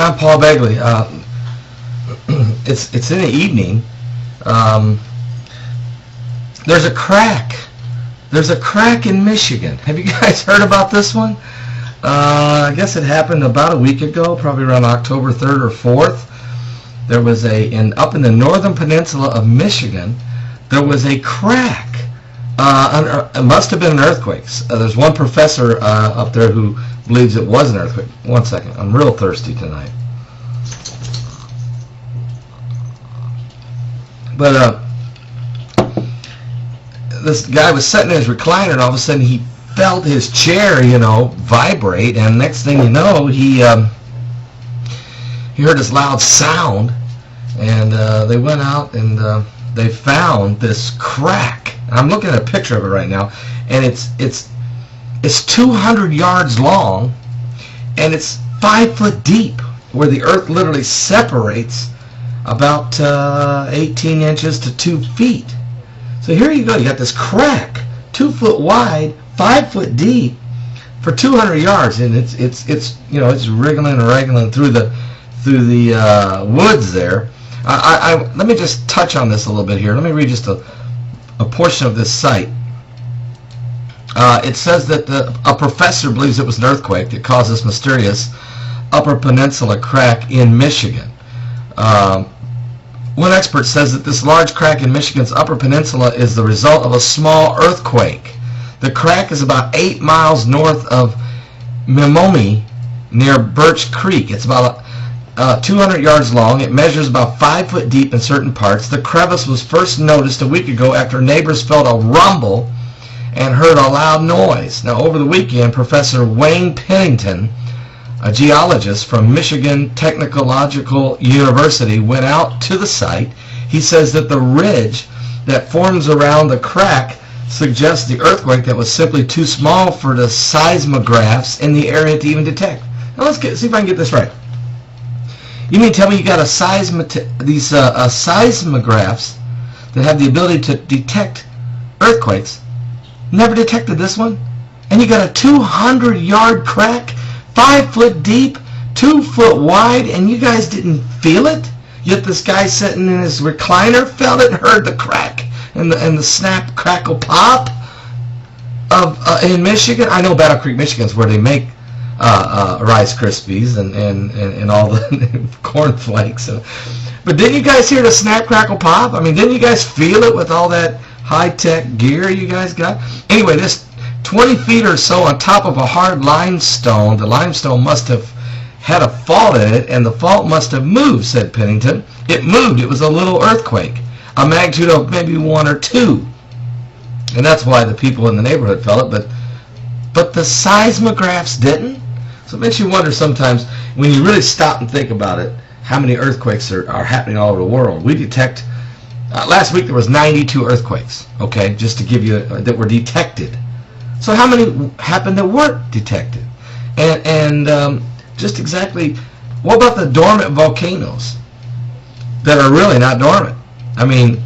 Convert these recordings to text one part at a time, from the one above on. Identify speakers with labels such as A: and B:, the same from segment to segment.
A: I'm Paul Begley. It's in the evening. There's a crack. There's a crack in Michigan. Have you guys heard about this one? I guess it happened about a week ago, probably around October 3rd or 4th. There was up in the northern peninsula of Michigan, there was a crack. It must have been an earthquake. There's one professor up there who believes it was an earthquake. One second, I'm real thirsty tonight. But this guy was sitting in his recliner, and all of a sudden he felt his chair, vibrate, and next thing you know, he heard this loud sound, and they went out and they found this crack. I'm looking at a picture of it right now, and it's 200 yards long, and it's 5 foot deep, where the earth literally separates about 18 inches to 2 feet. So here you go. You got this crack, 2 foot wide, 5 foot deep, for 200 yards, and it's wriggling and wriggling through the woods there. Let me just touch on this a little bit here. Let me read just a portion of this site. It says that a professor believes it was an earthquake that caused this mysterious Upper Peninsula crack in Michigan. One expert says that this large crack in Michigan's Upper Peninsula is the result of a small earthquake. The crack is about 8 miles north of Mimome, near Birch Creek. It's about 200 yards long. It measures about 5 foot deep in certain parts. The crevice was first noticed a week ago after neighbors felt a rumble and heard a loud noise. Now, over the weekend, Professor Wayne Pennington, a geologist from Michigan Technological University, went out to the site. He says that the ridge that forms around the crack suggests the earthquake that was simply too small for the seismographs in the area to even detect. Now let's see if I can get this right. You mean tell me you got these seismographs that have the ability to detect earthquakes, never detected this one? And you got a 200-yard crack, 5 foot deep, 2 foot wide, and you guys didn't feel it? Yet this guy sitting in his recliner felt it and heard the crack and the snap, crackle, pop in Michigan. I know Battle Creek, Michigan's where they make Rice Krispies and all the cornflakes. But didn't you guys hear the snap, crackle, pop? I mean, didn't you guys feel it with all that high-tech gear you guys got? Anyway, this 20 feet or so on top of a hard limestone, the limestone must have had a fault in it, and the fault must have moved, said Pennington. It moved. It was a little earthquake, a magnitude of maybe 1 or 2. And that's why the people in the neighborhood felt it, but the seismographs didn't. So it makes you wonder sometimes, when you really stop and think about it, how many earthquakes are happening all over the world. We detect, last week there was 92 earthquakes, okay, just to give you, that were detected. So how many happened that weren't detected? And just exactly, what about the dormant volcanoes that are really not dormant? I mean,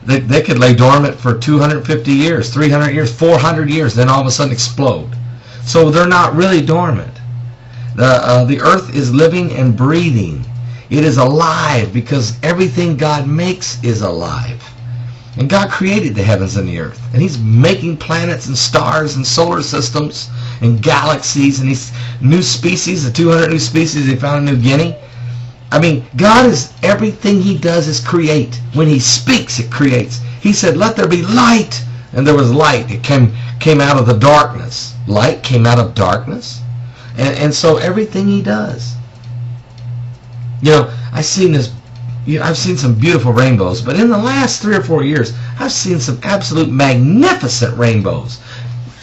A: they could lay dormant for 250 years, 300 years, 400 years, then all of a sudden explode. So they're not really dormant. The earth is living and breathing. It is alive because everything God makes is alive. And God created the heavens and the earth. And He's making planets and stars and solar systems and galaxies and these new species, the 200 new species He found in New Guinea. I mean, God is, everything He does is create. When He speaks, it creates. He said, let there be light. And there was light. It came out of the darkness. Light came out of darkness. And so everything He does. I've seen some beautiful rainbows, but in the last 3 or 4 years, I've seen some absolute magnificent rainbows.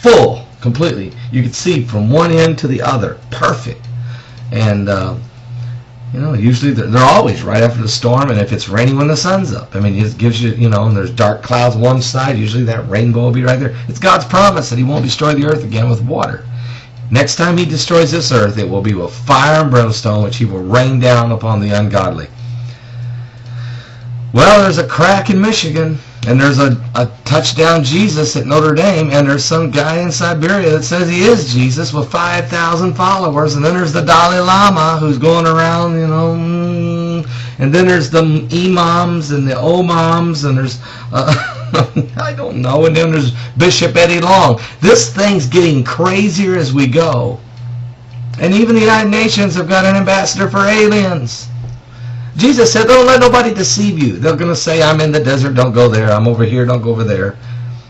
A: Full, completely. You could see from one end to the other. Perfect. And, usually they're always right after the storm, and if it's raining when the sun's up. I mean, it gives you, and there's dark clouds on one side, usually that rainbow will be right there. It's God's promise that He won't destroy the earth again with water. Next time He destroys this earth, it will be with fire and brimstone, which He will rain down upon the ungodly. Well, there's a crack in Michigan. And there's a touchdown Jesus at Notre Dame, and there's some guy in Siberia that says he is Jesus with 5,000 followers, and then there's the Dalai Lama who's going around, and then there's the imams and the omams, and there's, I don't know, and then there's Bishop Eddie Long. This thing's getting crazier as we go. And even the United Nations have got an ambassador for aliens. Jesus said, don't let nobody deceive you. They're going to say, I'm in the desert, don't go there. I'm over here, don't go over there.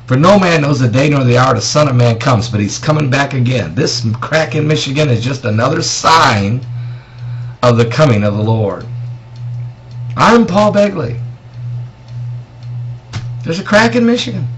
A: For no man knows the day nor the hour the Son of Man comes, but he's coming back again. This crack in Michigan is just another sign of the coming of the Lord. I'm Paul Begley. There's a crack in Michigan.